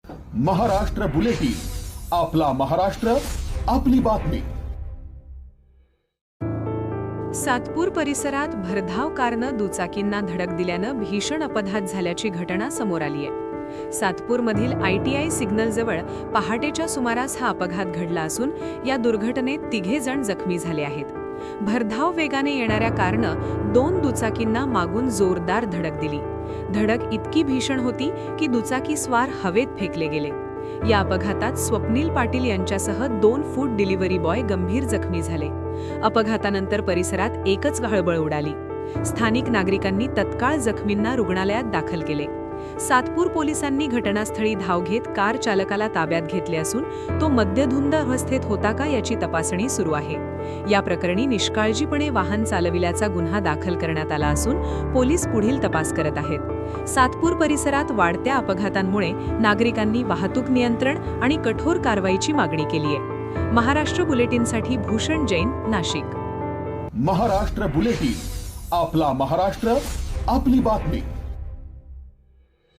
Maharashtra bulletin, आपला महाराष्ट्र, आपली बातमी. सातपूर परिसरात भरधाव कारनं दुचाकींना धडक दिल्यानं भीषण अपघात झाल्याची घटना समोर आली आहे. सातपूरमधील ITI सिग्नलजवळ पहाटेच्या सुमारास हा अपघात घडला असून या दुर्घटनेत 3 जण जखमी झाले आहेत. भरधाव वेगाने येणाऱ्या कारनं 2 दुचाकींना मागून जोरदार धडक दिली. धडक इतकी भीषण होती की दुचाकी स्वार हवेत फेकले गेले. या अपघातात स्वप्नील पाटील यांच्यासह 2 फूड डिलिव्हरी बॉय गंभीर जखमी झाले. अपघातानंतर परिसरात एकच खळबळ उडाली. स्थानिक नागरिकांनी तत्काळ जखमींना रुग्णालयात दाखल केले. सातपूर पोलिसांनी घटनास्थळी धाव घेत कार चालकाला ताब्यात घेतले असून तो मद्यधुंद अवस्थेत होता का याची तपासणी सुरू आहे. या प्रकरणी निष्काळजीपणे वाहन चालविल्याचा गुन्हा दाखल करण्यात आला असून पोलीस पुढील तपास करत आहेत. सातपूर परिसरात वाढत्या अपघातांमुळे नागरिकांनी वाहतूक नियंत्रण आणि कठोर कारवाईची मागणी केली आहे. महाराष्ट्र बुलेटिनसाठी भूषण जैन, नाशिक. महाराष्ट्र बुलेटिन, आपला महाराष्ट्र, आपली बातमी.